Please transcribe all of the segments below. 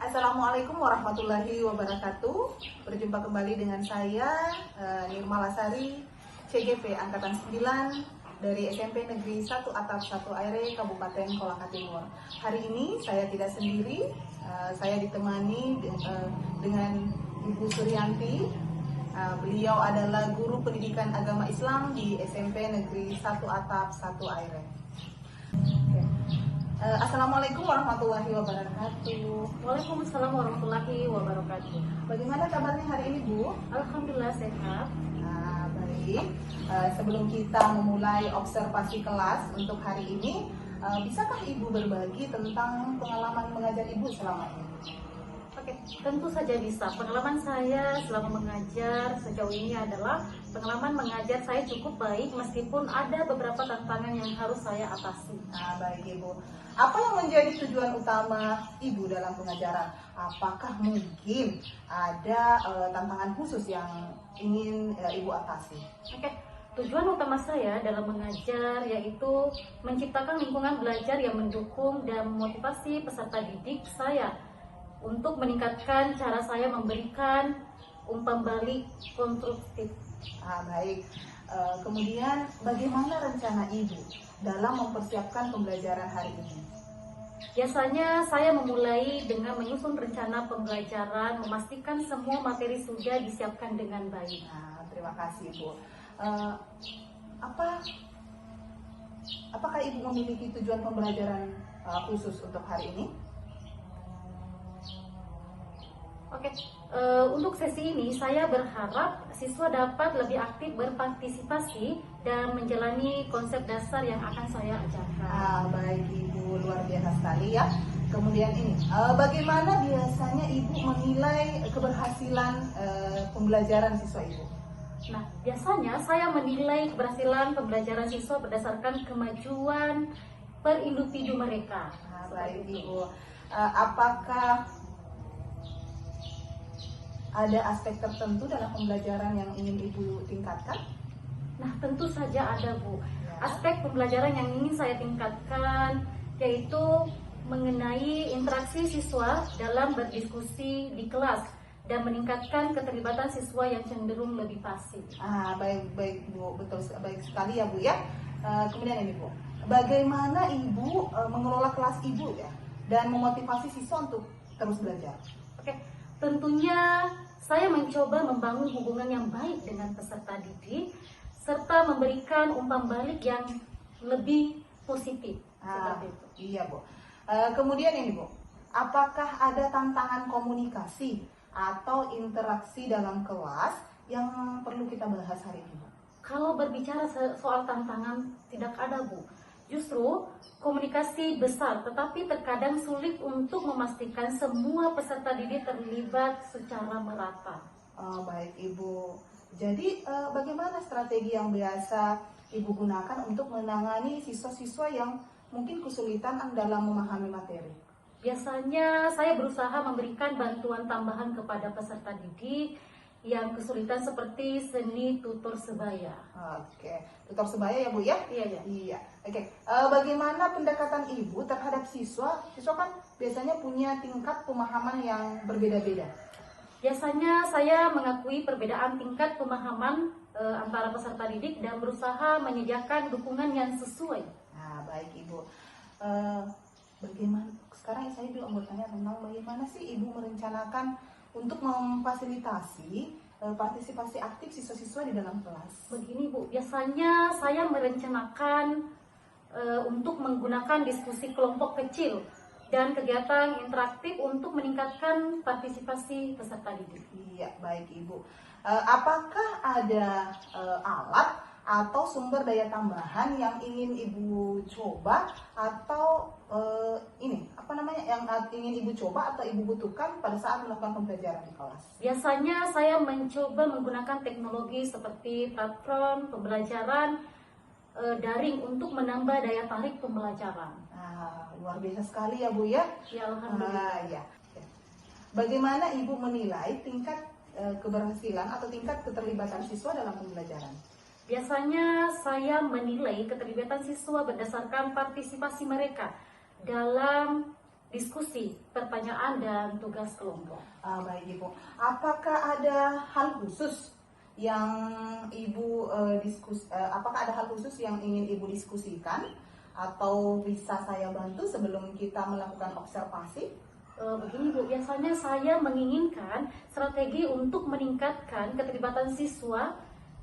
Assalamualaikum warahmatullahi wabarakatuh. Berjumpa kembali dengan saya Nirma Lasari, CGP Angkatan 9 dari SMP Negeri 1 Atap 1 Aire, Kabupaten Kolaka Timur. Hari ini saya tidak sendiri, saya ditemani dengan Ibu Suryanti. Beliau adalah guru pendidikan agama Islam di SMP Negeri 1 Atap 1 Aire. Assalamualaikum warahmatullahi wabarakatuh. Waalaikumsalam warahmatullahi wabarakatuh. Bagaimana kabarnya hari ini, Bu? Alhamdulillah sehat. Baik. Sebelum kita memulai observasi kelas untuk hari ini, bisakah Ibu berbagi tentang pengalaman mengajar Ibu selama ini? Oke, tentu saja bisa. Pengalaman saya selama mengajar sejauh ini adalah pengalaman mengajar saya cukup baik meskipun ada beberapa tantangan yang harus saya atasi. Baik Ibu. Apa yang menjadi tujuan utama Ibu dalam pengajaran? Apakah mungkin ada tantangan khusus yang ingin Ibu atasi? Oke, tujuan utama saya dalam mengajar yaitu menciptakan lingkungan belajar yang mendukung dan memotivasi peserta didik saya untuk meningkatkan cara saya memberikan umpan balik konstruktif. Baik. Kemudian bagaimana rencana Ibu dalam mempersiapkan pembelajaran hari ini? Biasanya saya memulai dengan menyusun rencana pembelajaran, memastikan semua materi sudah disiapkan dengan baik. Terima kasih Bu. Apakah Ibu memiliki tujuan pembelajaran khusus untuk hari ini? Oke, untuk sesi ini saya berharap siswa dapat lebih aktif berpartisipasi dan menjalani konsep dasar yang akan saya ajarkan. Baik Ibu, luar biasa sekali ya. Kemudian ini, bagaimana biasanya Ibu menilai keberhasilan pembelajaran siswa Ibu? Nah, biasanya saya menilai keberhasilan pembelajaran siswa berdasarkan kemajuan per individu mereka. Baik Ibu, apakah ada aspek tertentu dalam pembelajaran yang ingin Ibu tingkatkan? Nah, tentu saja ada Bu. Aspek pembelajaran yang ingin saya tingkatkan yaitu mengenai interaksi siswa dalam berdiskusi di kelas dan meningkatkan keterlibatan siswa yang cenderung lebih pasif. Baik Bu, betul baik sekali ya Bu ya. Kemudian ini Bu, bagaimana Ibu mengelola kelas Ibu ya dan memotivasi siswa untuk terus belajar? Oke. Tentunya saya mencoba membangun hubungan yang baik dengan peserta didik serta memberikan umpan balik yang lebih positif. Seperti itu. Iya Bu. Kemudian ini Bu, apakah ada tantangan komunikasi atau interaksi dalam kelas yang perlu kita bahas hari ini Bu? Kalau berbicara soal tantangan tidak ada Bu. Justru komunikasi besar, tetapi terkadang sulit untuk memastikan semua peserta didik terlibat secara merata. Baik Ibu. Jadi bagaimana strategi yang biasa Ibu gunakan untuk menangani siswa-siswa yang mungkin kesulitan dalam memahami materi? Biasanya saya berusaha memberikan bantuan tambahan kepada peserta didik yang kesulitan seperti seni tutor sebaya. Oke, tutor sebaya ya Bu ya? Iya. Oke, bagaimana pendekatan Ibu terhadap siswa? Siswa kan biasanya punya tingkat pemahaman yang berbeda-beda. Biasanya saya mengakui perbedaan tingkat pemahaman antara peserta didik dan berusaha menyediakan dukungan yang sesuai. Baik Ibu. Bagaimana? Sekarang saya juga mau bertanya tentang bagaimana sih Ibu merencanakan untuk memfasilitasi partisipasi aktif siswa-siswa di dalam kelas? Begini Bu, biasanya saya merencanakan untuk menggunakan diskusi kelompok kecil dan kegiatan interaktif untuk meningkatkan partisipasi peserta didik. Iya, baik Ibu. Apakah ada alat atau sumber daya tambahan yang ingin Ibu coba atau yang ingin Ibu coba atau Ibu butuhkan pada saat melakukan pembelajaran di kelas? Biasanya saya mencoba menggunakan teknologi seperti platform pembelajaran daring untuk menambah daya tarik pembelajaran. Luar biasa sekali ya Bu ya. Ya, alhamdulillah. Ya. Bagaimana Ibu menilai tingkat keberhasilan atau tingkat keterlibatan siswa dalam pembelajaran? Biasanya saya menilai keterlibatan siswa berdasarkan partisipasi mereka dalam diskusi, pertanyaan, dan tugas kelompok. Baik Ibu, apakah ada hal khusus yang ingin Ibu diskusikan atau bisa saya bantu sebelum kita melakukan observasi? Begini Bu, biasanya saya menginginkan strategi untuk meningkatkan keterlibatan siswa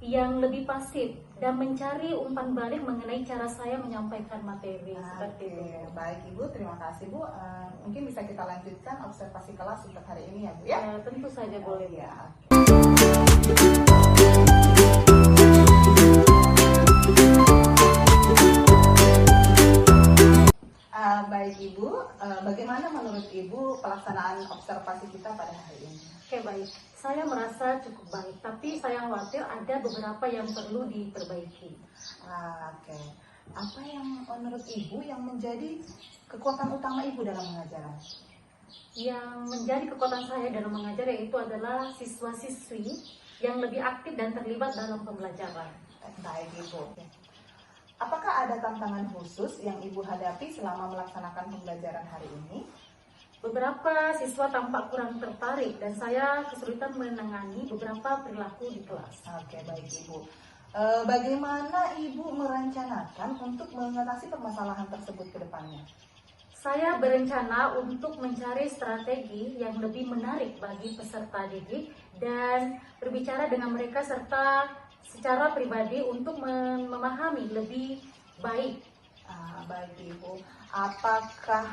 yang lebih pasif dan mencari umpan balik mengenai cara saya menyampaikan materi seperti itu. Baik Ibu, terima kasih Bu. Mungkin bisa kita lanjutkan observasi kelas untuk hari ini ya Bu ya? Tentu saja boleh ya. Baik Ibu, bagaimana menurut Ibu pelaksanaan observasi kita pada hari ini? Oke, baik. Saya merasa cukup baik, tapi saya khawatir ada beberapa yang perlu diperbaiki. Oke. Apa yang menurut Ibu yang menjadi kekuatan utama Ibu dalam mengajar? Yang menjadi kekuatan saya dalam mengajar yaitu adalah siswa-siswi yang lebih aktif dan terlibat dalam pembelajaran. Baik Ibu. Apakah ada tantangan khusus yang Ibu hadapi selama melaksanakan pembelajaran hari ini? Beberapa siswa tampak kurang tertarik dan saya kesulitan menangani beberapa perilaku di kelas. Oke, baik Ibu. Bagaimana Ibu merencanakan untuk mengatasi permasalahan tersebut ke depannya? Saya berencana untuk mencari strategi yang lebih menarik bagi peserta didik dan berbicara dengan mereka serta secara pribadi untuk memahami lebih baik. Baik Ibu, apakah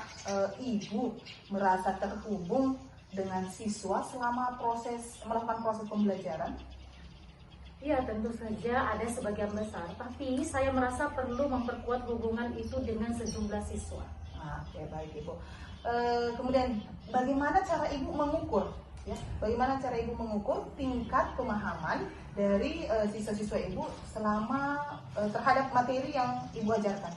Ibu merasa terhubung dengan siswa selama melakukan proses pembelajaran? Ya, tentu saja ada sebagian besar, tapi saya merasa perlu memperkuat hubungan itu dengan sejumlah siswa. Oke, baik Ibu. Kemudian bagaimana cara Ibu mengukur? Ya, bagaimana cara Ibu mengukur tingkat pemahaman dari siswa-siswa Ibu selama terhadap materi yang Ibu ajarkan?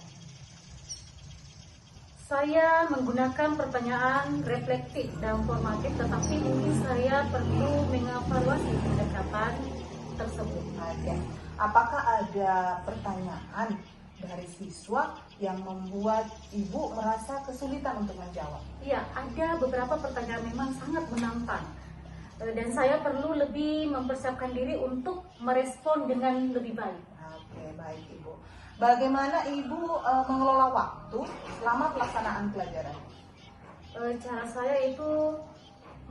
Saya menggunakan pertanyaan reflektif dan formatif, tetapi mungkin saya perlu mengevaluasi pendekatan tersebut. Apakah ada pertanyaan dari siswa yang membuat Ibu merasa kesulitan untuk menjawab? Iya, ada beberapa pertanyaan memang sangat menantang dan saya perlu lebih mempersiapkan diri untuk merespon dengan lebih baik. Oke, baik Ibu. Bagaimana Ibu mengelola waktu selama pelaksanaan pelajaran? Cara saya itu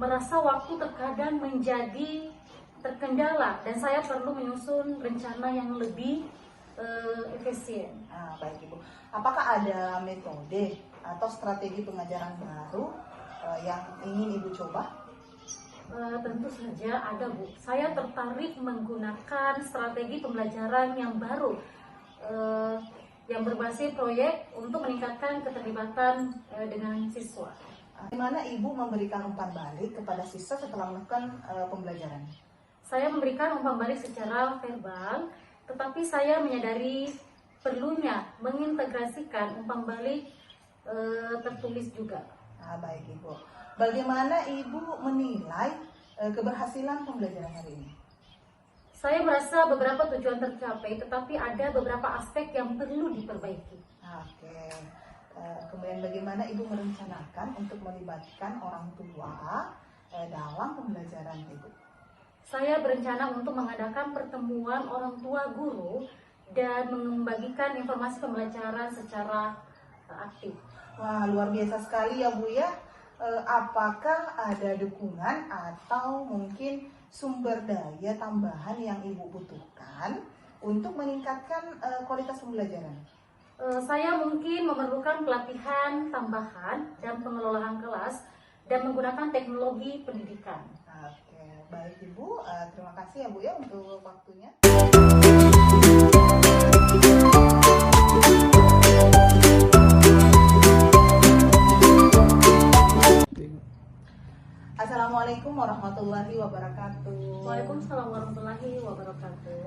merasa waktu terkadang menjadi terkendala dan saya perlu menyusun rencana yang lebih efisien. Baik Ibu. Apakah ada metode atau strategi pengajaran baru yang ingin Ibu coba? Tentu saja ada Bu. Saya tertarik menggunakan strategi pembelajaran yang baru yang berbasis proyek untuk meningkatkan keterlibatan dengan siswa. Bagaimana Ibu memberikan umpan balik kepada siswa setelah melakukan pembelajaran? Saya memberikan umpan balik secara verbal, tetapi saya menyadari perlunya mengintegrasikan umpan balik tertulis juga. Baik Ibu. Bagaimana Ibu menilai keberhasilan pembelajaran hari ini? Saya merasa beberapa tujuan tercapai, tetapi ada beberapa aspek yang perlu diperbaiki. Oke. Kemudian bagaimana Ibu merencanakan untuk melibatkan orang tua dalam pembelajaran Ibu? Saya berencana untuk mengadakan pertemuan orang tua guru dan membagikan informasi pembelajaran secara aktif. Wah, luar biasa sekali ya Bu ya. Apakah ada dukungan atau mungkin sumber daya tambahan yang Ibu butuhkan untuk meningkatkan kualitas pembelajaran? Saya mungkin memerlukan pelatihan tambahan dan pengelolaan kelas dan menggunakan teknologi pendidikan. Oke, baik Ibu, terima kasih ya Bu ya untuk waktunya. Assalamualaikum warahmatullahi wabarakatuh. Waalaikumsalam warahmatullahi wabarakatuh.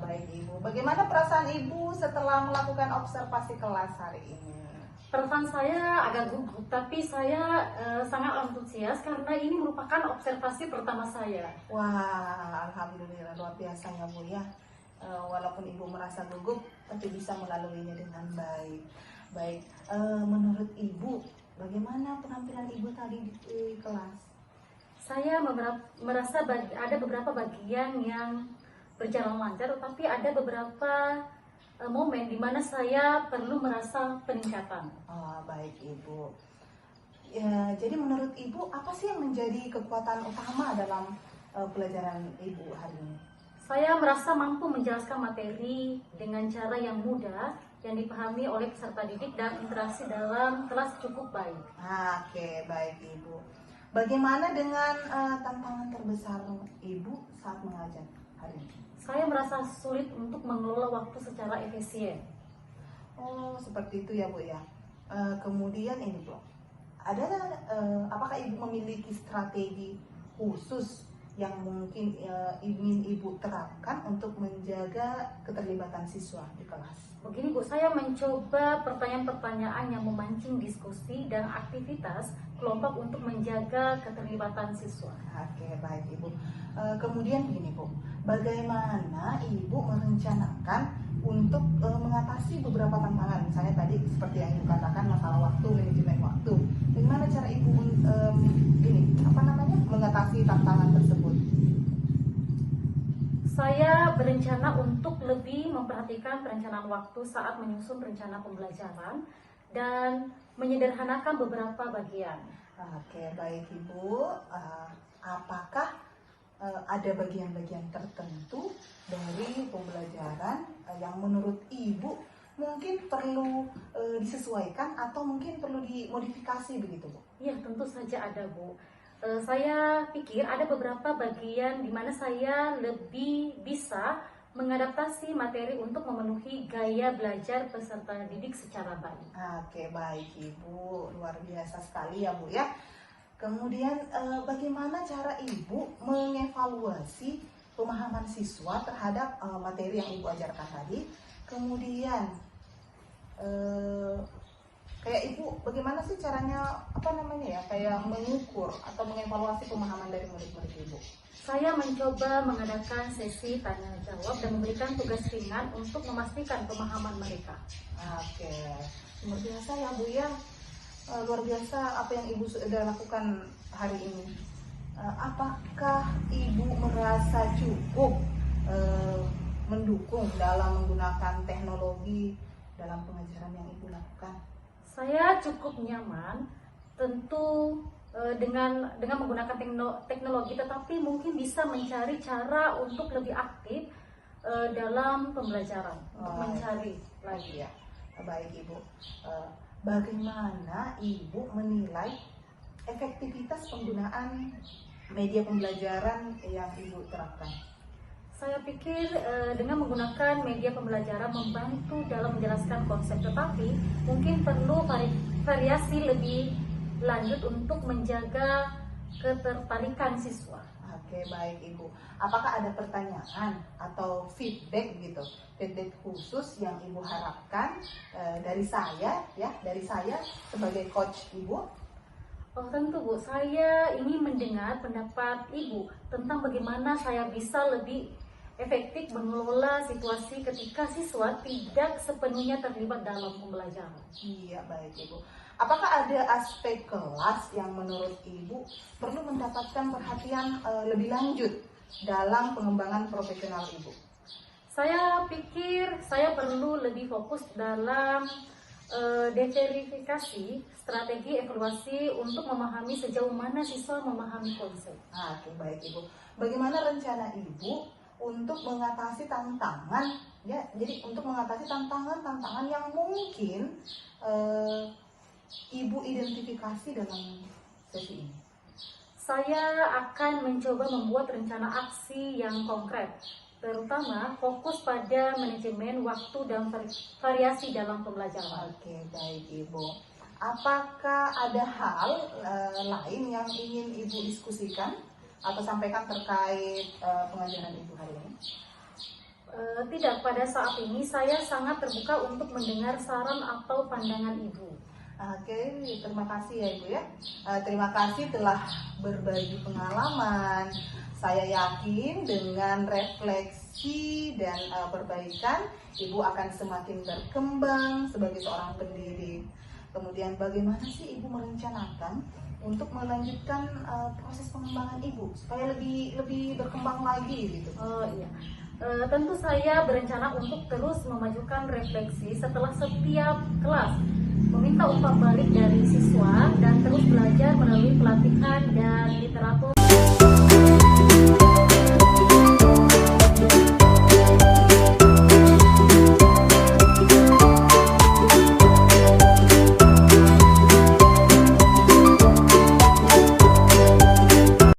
Baik Ibu, bagaimana perasaan Ibu setelah melakukan observasi kelas hari ini? Perasaan saya agak gugup, tapi saya sangat antusias karena ini merupakan observasi pertama saya. Wah, alhamdulillah luar biasa ya Bu ya. Walaupun Ibu merasa gugup, tapi bisa melaluinya dengan baik. Baik, menurut Ibu, bagaimana penampilan Ibu tadi di kelas? Saya merasa ada beberapa bagian yang berjalan lancar, tetapi ada beberapa momen di mana saya perlu merasa peningkatan. Baik Ibu. Ya, jadi menurut Ibu apa sih yang menjadi kekuatan utama dalam pelajaran Ibu hari ini? Saya merasa mampu menjelaskan materi dengan cara yang mudah yang dipahami oleh peserta didik dan interaksi dalam kelas cukup baik. Oke, baik Ibu. Bagaimana dengan tantangan terbesar Ibu saat mengajar hari ini? Saya merasa sulit untuk mengelola waktu secara efisien. Oh, seperti itu ya Bu ya. Kemudian ini Bu, apakah Ibu memiliki strategi khusus yang mungkin ingin Ibu terapkan untuk menjaga keterlibatan siswa di kelas? Begini Bu, saya mencoba pertanyaan-pertanyaan yang memancing diskusi dan aktivitas kelompok untuk menjaga keterlibatan siswa. Oke, baik Ibu. Kemudian begini Bu, bagaimana Ibu merencanakan untuk mengatasi beberapa tantangan? Misalnya tadi seperti yang Ibu katakan masalah waktu, manajemen waktu. Bagaimana cara Ibu mengatasi tantangan tersebut? Saya berencana untuk lebih memperhatikan perencanaan waktu saat menyusun rencana pembelajaran dan menyederhanakan beberapa bagian. Oke, baik Ibu. Apakah ada bagian-bagian tertentu dari pembelajaran yang menurut Ibu mungkin perlu disesuaikan atau mungkin perlu dimodifikasi begitu Bu? Ya, tentu saja ada Bu. Saya pikir ada beberapa bagian di mana saya lebih bisa mengadaptasi materi untuk memenuhi gaya belajar peserta didik secara baik. Oke, baik Ibu, luar biasa sekali ya Bu ya. Kemudian bagaimana cara Ibu mengevaluasi pemahaman siswa terhadap materi yang Ibu ajarkan tadi? Kemudian kayak Ibu, bagaimana sih caranya kayak mengukur atau mengevaluasi pemahaman dari murid-murid Ibu? Saya mencoba mengadakan sesi tanya jawab dan memberikan tugas ringan untuk memastikan pemahaman mereka. Oke, luar biasa ya Bu ya. Luar biasa apa yang Ibu sudah lakukan hari ini. Apakah Ibu merasa cukup mendukung dalam menggunakan teknologi dalam pengajaran yang Ibu lakukan? Saya cukup nyaman, tentu dengan menggunakan teknologi, tetapi mungkin bisa mencari cara untuk lebih aktif dalam pembelajaran, untuk mencari lagi ya. Baik Ibu, bagaimana Ibu menilai efektivitas penggunaan media pembelajaran yang Ibu terapkan? Saya pikir dengan menggunakan media pembelajaran membantu dalam menjelaskan konsep, tetapi mungkin perlu variasi lebih lanjut untuk menjaga ketertarikan siswa. Oke, baik Ibu. Apakah ada pertanyaan atau feedback khusus yang Ibu harapkan dari saya sebagai coach Ibu? Oh tentu Bu, saya ingin mendengar pendapat Ibu tentang bagaimana saya bisa lebih efektif mengelola situasi ketika siswa tidak sepenuhnya terlibat dalam pembelajaran. Iya, baik Ibu. Apakah ada aspek kelas yang menurut Ibu perlu mendapatkan perhatian lebih lanjut dalam pengembangan profesional Ibu? Saya pikir saya perlu lebih fokus dalam deverifikasi strategi evaluasi untuk memahami sejauh mana siswa memahami konsep. Oke, baik Ibu. Bagaimana rencana Ibu untuk mengatasi tantangan untuk mengatasi tantangan yang mungkin Ibu identifikasi dalam sesi ini? saya akan mencoba membuat rencana aksi yang konkret, terutama fokus pada manajemen waktu dan variasi dalam pembelajaran. Oke, baik Ibu. Apakah ada hal lain yang ingin Ibu diskusikan atau sampaikan terkait pengajaran Ibu hari ini? Tidak, pada saat ini saya sangat terbuka untuk mendengar saran atau pandangan Ibu. Oke, terima kasih ya Ibu ya. Terima kasih telah berbagi pengalaman. Saya yakin dengan refleksi dan perbaikan, Ibu akan semakin berkembang sebagai seorang pendidik. Kemudian bagaimana sih Ibu merencanakan untuk melanjutkan proses pengembangan Ibu supaya lebih berkembang lagi gitu? Oh iya. Tentu saya berencana untuk terus memajukan refleksi setelah setiap kelas, meminta umpan balik dari siswa dan terus belajar melalui pelatihan dan literatur.